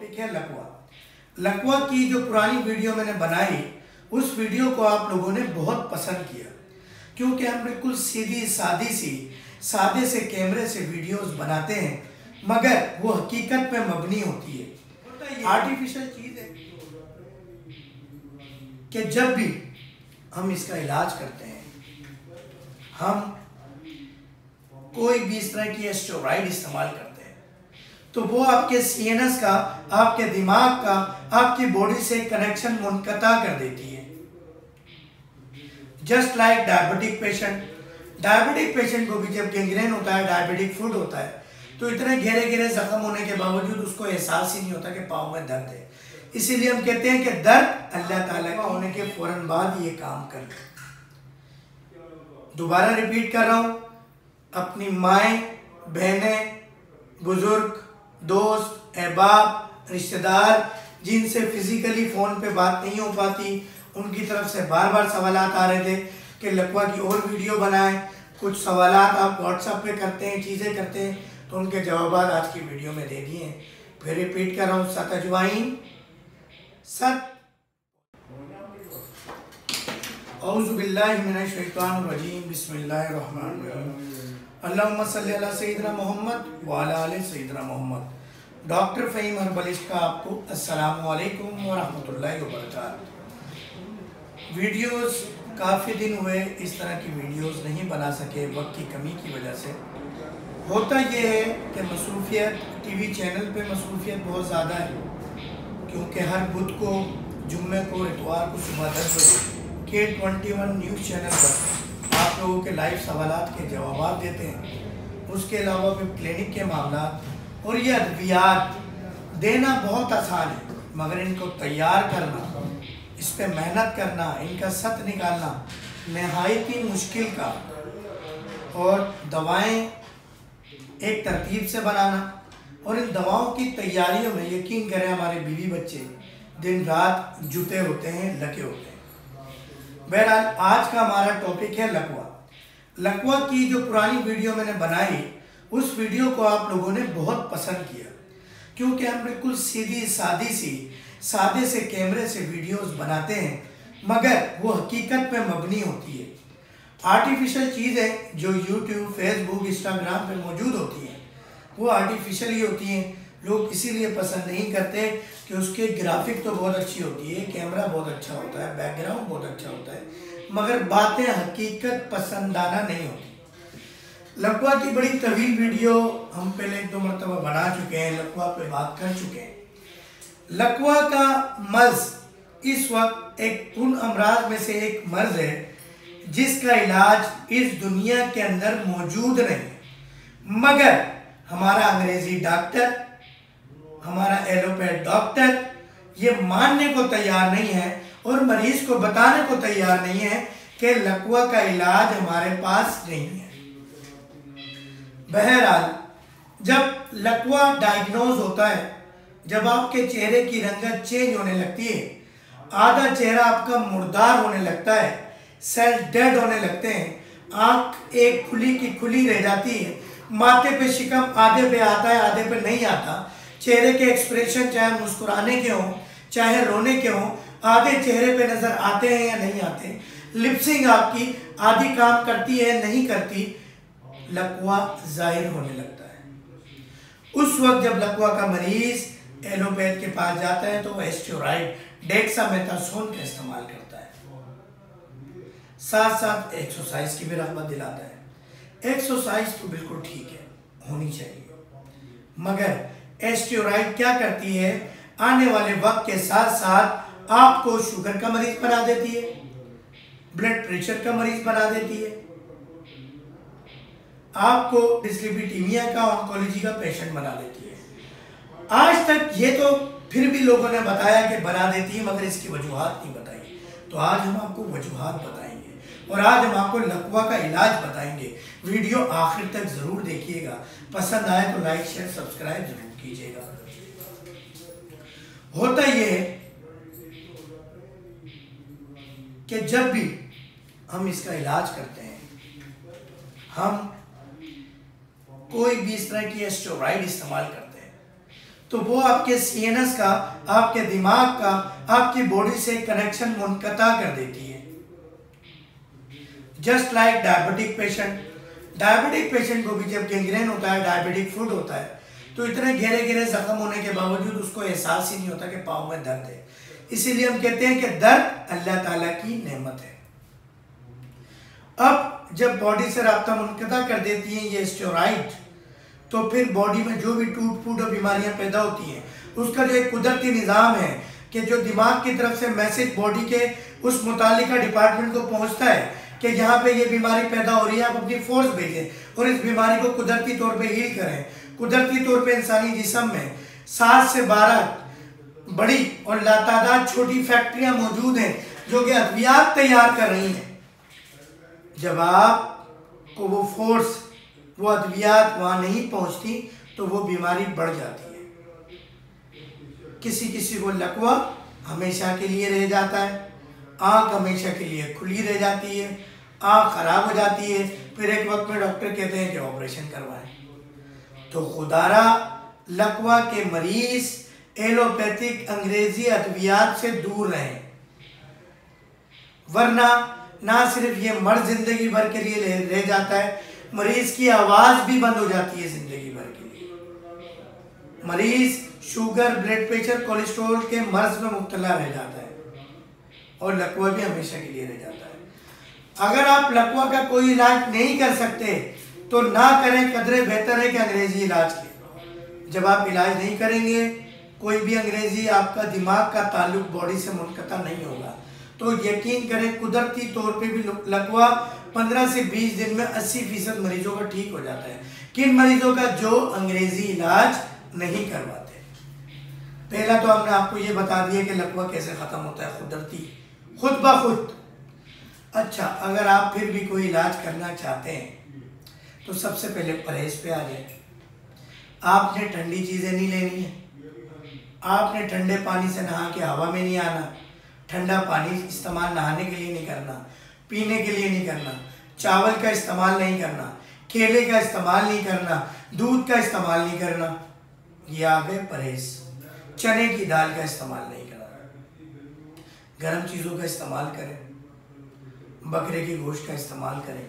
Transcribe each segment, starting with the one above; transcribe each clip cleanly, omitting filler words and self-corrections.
Topic है लकवा। लकवा की जो पुरानी वीडियो मैंने बनाई, उस वीडियो को आप लोगों ने बहुत पसंद किया, क्योंकि हम बिल्कुल सीधी सादे से कैमरे से वीडियोस बनाते हैं, मगर वो हकीकत पे मबनी होती है। आर्टिफिशियल चीज़ है कि जब भी हम इसका इलाज करते हैं, हम कोई भी इस तरह की स्टेरॉइड इस्तेमाल करते हैं, तो वो आपके सीएनएस का, आपके दिमाग का, आपकी बॉडी से कनेक्शन मुनक़ता कर देती है। जस्ट लाइक डायबिटिक पेशेंट को भी जब गैंग्रीन होता है, डायबिटिक फुट होता है, तो इतने गहरे जख्म होने के बावजूद उसको एहसास ही नहीं होता कि पाँव में दर्द है। इसीलिए हम कहते हैं कि दर्द अल्लाह ताला का होने के फौरन बाद ये काम कर। दोबारा रिपीट कर रहा हूँ, अपनी माएँ, बहनें, बुजुर्ग, दोस्त, अहबाब, रिश्तेदार जिनसे फिजिकली फ़ोन पे बात नहीं हो पाती, उनकी तरफ से बार बार सवालात आ रहे थे कि लकवा की और वीडियो बनाएं। कुछ सवालात आप व्हाट्सएप पे करते हैं, चीज़ें करते हैं, तो उनके जवाब आज की वीडियो में दे दिए हैं। फिर रिपीट कर रहा हूँ, सत अजवाइन, सत औज़ु बिल्लाहि मिनश शैतानिर रजीम, बिस्मिल्लाहिर रहमानिर रहीम, अल्लाहुम्मा सल्ली अला सय्यिदिना मोहम्मद व अला आलि सय्यिदिना मोहम्मद। डॉक्टर फ़हीम हर्बलिस्ट का आपको अस्सलामु अलैकुम व रहमतुल्लाहि व बरकातहू। वीडियोस काफ़ी दिन हुए इस तरह की वीडियोस नहीं बना सके, वक्त की कमी की वजह से। होता ये है कि मसरूफियत, टीवी चैनल पे मसरूफियत बहुत ज़्यादा है, क्योंकि हर बुध को, जुम्मे को, इतवार को सुबह 10 बजे K21 न्यूज़ चैनल पर आप लोगों के लाइव सवालात के जवाब देते हैं। उसके अलावा फिर क्लिनिक के मामला और ये अद्वियात देना बहुत आसान है, मगर इनको तैयार करना, इस पर मेहनत करना, इनका सत निकालना नहायत ही मुश्किल का। और दवाएं एक तरतीब से बनाना, और इन दवाओं की तैयारियों में यकीन करें हमारे बीवी बच्चे दिन रात जुटे होते हैं, लगे होते हैं। बहरहाल आज का हमारा टॉपिक है लकवा। लकवा की जो पुरानी वीडियो मैंने बनाई, उस वीडियो को आप लोगों ने बहुत पसंद किया, क्योंकि हम बिल्कुल सीधी सादे से कैमरे से वीडियोस बनाते हैं, मगर वो हकीकत पे मबनी होती है। आर्टिफिशियल चीज़ें जो यूट्यूब, फेसबुक, इंस्टाग्राम पे मौजूद होती हैं, वो आर्टिफिशियल ही होती हैं। लोग इसीलिए पसंद नहीं करते कि उसके ग्राफिक तो बहुत अच्छी होती है, कैमरा बहुत अच्छा होता है, बैकग्राउंड बहुत अच्छा होता है, मगर बातें हकीकत पसंदाना नहीं होती। लकवा की बड़ी तवील वीडियो हम पहले 1-2 मरतबा बना चुके हैं, लकवा पे बात कर चुके हैं। लकवा का मर्ज इस वक्त एक उन अमराज में से एक मर्ज है जिसका इलाज इस दुनिया के अंदर मौजूद नहीं, मगर हमारा अंग्रेजी डॉक्टर, हमारा एलोपैथ डॉक्टर ये मानने को तैयार नहीं है और मरीज को बताने को तैयार नहीं है कि लकवा का इलाज हमारे पास नहीं है। बहरहाल जब लकवा डायग्नोज होता है, जब आपके चेहरे की रंगत चेंज होने लगती है, आधा चेहरा आपका मुर्दार होने लगता है, सेल डेड होने लगते हैं, आंख एक खुली की खुली रह जाती है, माथे पे शिकम आधे पे आता है, आधे पे नहीं आता, चेहरे के एक्सप्रेशन चाहे मुस्कुराने के हों चाहे रोने के हों, आधे चेहरे पे नजर आते हैं या नहीं आते, लिपसिंग आपकी आधी काम करती है नहीं करती, लकवा जाहिर होने लगता है। उस वक्त जब लकवा का मरीज एलोपैथ के पास जाता है तो वह स्टेरॉइड डेक्सामेथासोन का इस्तेमाल करता है, साथ साथ एक्सरसाइज की भी रग़बत दिलाता है। एक्सरसाइज तो बिल्कुल ठीक है, होनी चाहिए, मगर स्टेरॉइड क्या करती है, आने वाले वक्त के साथ साथ आपको शुगर का मरीज बना देती है, ब्लड प्रेशर का मरीज बना देती है, आपको डिस्लिपिडीमिया का, ऑन्कोलॉजी का पेशेंट बना देती है। आज तक ये तो फिर भी लोगों ने बताया कि बना देती है, मगर इसकी वजूहात नहीं बताई। तो आज हम आपको वजूहात बताएंगे और आज हम आपको लकवा का इलाज बताएंगे। वीडियो आखिर तक जरूर देखिएगा, पसंद आए तो लाइक, शेयर, सब्सक्राइब जरूर कीजिएगा। होता ये है कि जब भी हम इसका इलाज करते हैं, हम कोई भी इस तरह की स्टेरॉइड इस्तेमाल करते हैं, तो वो आपके सीएनएस का, आपके दिमाग का, आपकी बॉडी से कनेक्शन मुनक़ता कर देती है। जस्ट लाइक डायबिटिक पेशेंट को भी जब गैंग्रीन होता है, डायबिटिक फुट होता है, तो इतने गहरे गहरे जख्म होने के बावजूद उसको एहसास ही नहीं होता कि पाँव में दर्द है। इसीलिए हम कहते हैं कि दर्द अल्लाह ताला की नेमत है। अब जब बॉडी से राब्ता मुनक़ता कर देती हैं ये स्टेरॉइड, तो फिर बॉडी में जो भी टूट फूट और बीमारियां पैदा होती हैं, उसका जो एक कुदरती निज़ाम है कि जो दिमाग की तरफ से मैसेज बॉडी के उस मुतालिका डिपार्टमेंट को पहुंचता है कि यहाँ पे ये बीमारी पैदा हो रही है, आप अपनी फोर्स भेजें और इस बीमारी को कुदरती तौर पे हील करें। कुदरती तौर पे इंसानी जिस्म में 7 से 12 बड़ी और लातादाद छोटी फैक्ट्रियां मौजूद हैं जो कि अद्वियात तैयार कर रही हैं। जब आपको वो फोर्स, वो अद्वियात वहाँ नहीं पहुँचती तो वो बीमारी बढ़ जाती है। किसी किसी को लकवा हमेशा के लिए रह जाता है, आँख हमेशा के लिए खुली रह जाती है, आँख खराब हो जाती है, फिर एक वक्त में डॉक्टर कहते हैं कि ऑपरेशन करवाएं। तो खुदारा लकवा के मरीज एलोपैथिक अंग्रेजी अद्वियात से दूर रहें, वरना ना सिर्फ ये मर्ज जिंदगी भर के लिए रह जाता है, मरीज की आवाज़ भी बंद हो जाती है जिंदगी भर के लिए। मरीज शुगर, ब्लड प्रेशर, कोलेस्ट्रॉल के मर्ज में मुब्तला रह जाता है और लकवा भी हमेशा के लिए रह जाता है। अगर आप लकवा का कोई इलाज नहीं कर सकते तो ना करें, कदरे बेहतर है कि अंग्रेजी इलाज के। जब आप इलाज नहीं करेंगे, कोई भी अंग्रेजी, आपका दिमाग का ताल्लुक बॉडी से मुनक़ता नहीं होगा। तो यकीन करें कुदरती तौर पे भी लकवा 15 से 20 दिन में 80% मरीजों का ठीक हो जाता है। किन मरीजों का? जो अंग्रेजी इलाज नहीं करवाते। पहला तो हमने आपको ये बता दिया कि लकवा कैसे ख़त्म होता है, कुदरती, खुद ब खुद। अच्छा, अगर आप फिर भी कोई इलाज करना चाहते हैं तो सबसे पहले परहेज पे आ जाए। आपने ठंडी चीज़ें नहीं लेनी है, आपने ठंडे पानी से नहा के हवा में नहीं आना, ठंडा पानी इस्तेमाल नहाने के लिए नहीं करना, पीने के लिए नहीं करना, चावल का इस्तेमाल नहीं करना, केले का इस्तेमाल नहीं करना, दूध का इस्तेमाल नहीं करना। ये आ गए परहेज। चने की दाल का इस्तेमाल नहीं करना, गर्म चीज़ों का इस्तेमाल करें, बकरे के गोश्त का इस्तेमाल करें,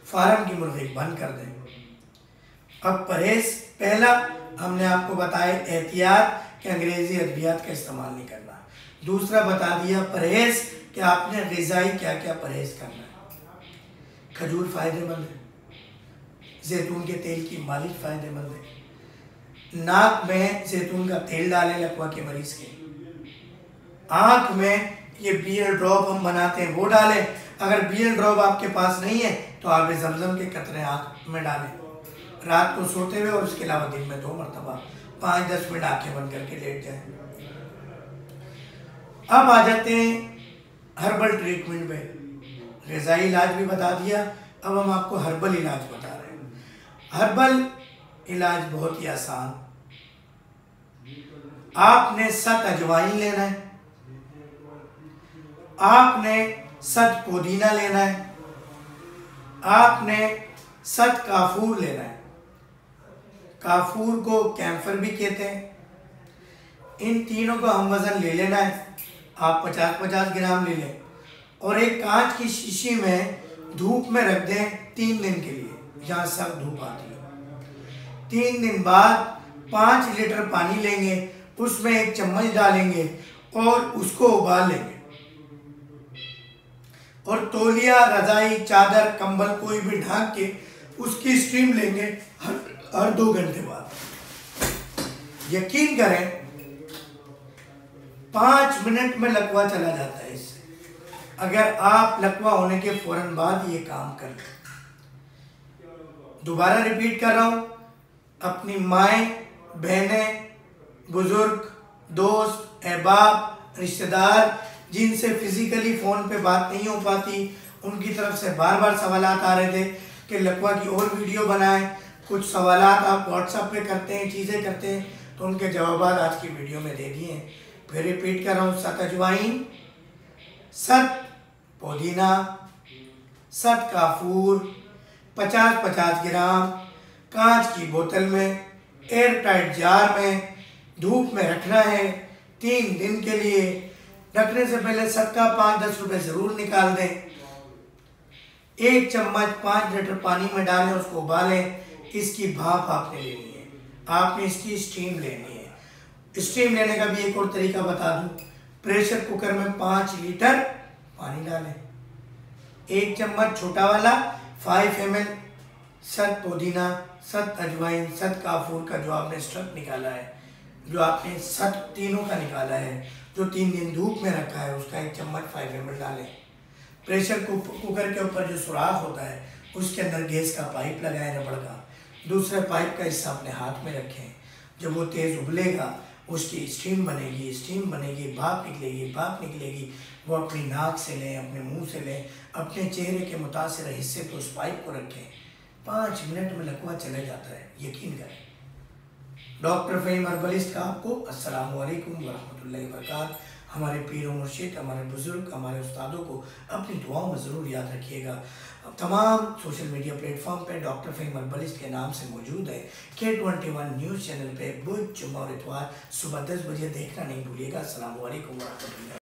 फार्म की मुर्गी बंद कर दें। अब परहेज, पहला हमने आपको बताया एहतियात कि अंग्रेजी अद्वियात का इस्तेमाल नहीं करना। दूसरा बता दिया परहेज कि आपने ग़िज़ाई क्या क्या परहेज करना है। खजूर फ़ायदेमंद है, जैतून के तेल की मालिश फ़ायदेमंद है, नाक में जैतून का तेल डालें लकवा के मरीज़ के, आँख में ये बियर ड्रॉप हम बनाते हैं वो डालें। अगर बियर ड्रॉप आपके पास नहीं है तो आप ज़मज़म के कतरे आँख में डालें रात को सोते हुए, और उसके अलावा दिन में 2 मरतबा 5-10 मिनट आँखें बंद करके लेट जाएं। अब आ जाते हैं हर्बल ट्रीटमेंट पे। ग़िज़ाई इलाज भी बता दिया, अब हम आपको हर्बल इलाज बता रहे हैं। हर्बल इलाज बहुत ही आसान। आपने 7 अजवाइन लेना है, आपने 7 पुदीना लेना है, आपने 7 काफूर लेना है। काफूर को कैम्फर भी कहते हैं। इन तीनों को हम वज़न ले लेना है। आप 50-50 ग्राम ले लें और एक कांच की शीशी में धूप में रख दें 3 दिन के लिए, जहाँ सख्त धूप आती है। 3 दिन बाद 5 लीटर पानी लेंगे, उसमें 1 चम्मच डालेंगे और उसको उबाल लेंगे, और तौलिया, रजाई, चादर, कंबल कोई भी ढक के उसकी स्टीम लेंगे हर 2 घंटे बाद। यकीन करें 5 मिनट में लकवा चला जाता है इससे, अगर आप लकवा होने के फौरन बाद ये काम करें। दोबारा रिपीट कर रहा हूँ, अपनी माएँ, बहनें, बुजुर्ग, दोस्त, अहबाब, रिश्तेदार जिनसे फिजिकली फ़ोन पे बात नहीं हो पाती, उनकी तरफ से बार बार सवालात आ रहे थे कि लकवा की और वीडियो बनाएं। कुछ सवालात आप व्हाट्सएप पे करते हैं, चीज़ें करते हैं, तो उनके जवाब आज की वीडियो में दे दिए हैं। फिर रिपीट कर रहा हूँ, 7 अजवाइन, 7 पुदीना, 7 काफूर, 50-50 ग्राम, कांच की बोतल में, एयर टाइट जार में, धूप में रखना है 3 दिन के लिए। रखने से पहले सबका 5-10 रुपए ज़रूर निकाल दें। 1 चम्मच 5 लीटर पानी में डालें, उसको उबालें। इसकी भाप आपने लेनी है, आपने इसकी स्टीम लेनी है। स्टीम लेने का भी एक और तरीका बता दूं। प्रेशर कुकर में 5 लीटर पानी डालें, 1 चम्मच छोटा वाला 5 ml सत पुदीना, सत अजवाइन, सत काफूर का जो आपने स्टफ निकाला है, जो आपने सत तीनों का निकाला है, जो 3 दिन धूप में रखा है, उसका 1 चम्मच 5 ml डालें। प्रेशर कुकर के ऊपर जो सुराख होता है उसके अंदर गैस का पाइप लगाएं, रबड़ का। दूसरे पाइप का हिस्सा अपने हाथ में रखें। जब वो तेज़ उबलेगा उसकी स्टीम बनेगी, भाप निकलेगी। वो अपनी नाक से लें, अपने मुंह से लें, अपने चेहरे के मुतासिर हिस्से पे उस पाइप को रखें। 5 मिनट में लकवा चले जाता है, यकीन करें। डॉक्टर फ़हीम हर्बलिस्ट का आपको अस्सलामु अलैकुम वरहमतुल्लाहि वबरकातुहू। हमारे पीर और मुर्शिद, हमारे बुज़ुर्ग, हमारे उस्तादों को अपनी दुआओं में ज़रूर याद रखिएगा। तमाम सोशल मीडिया प्लेटफॉर्म पे डॉक्टर फ़हीम हर्बलिस्ट के नाम से मौजूद है। K21 न्यूज़ चैनल पे बुध, जुम्मा और इतवार सुबह 10 बजे देखना नहीं भूलिएगा। अस्सलामु अलैकुम वरहमतुल्लाहि।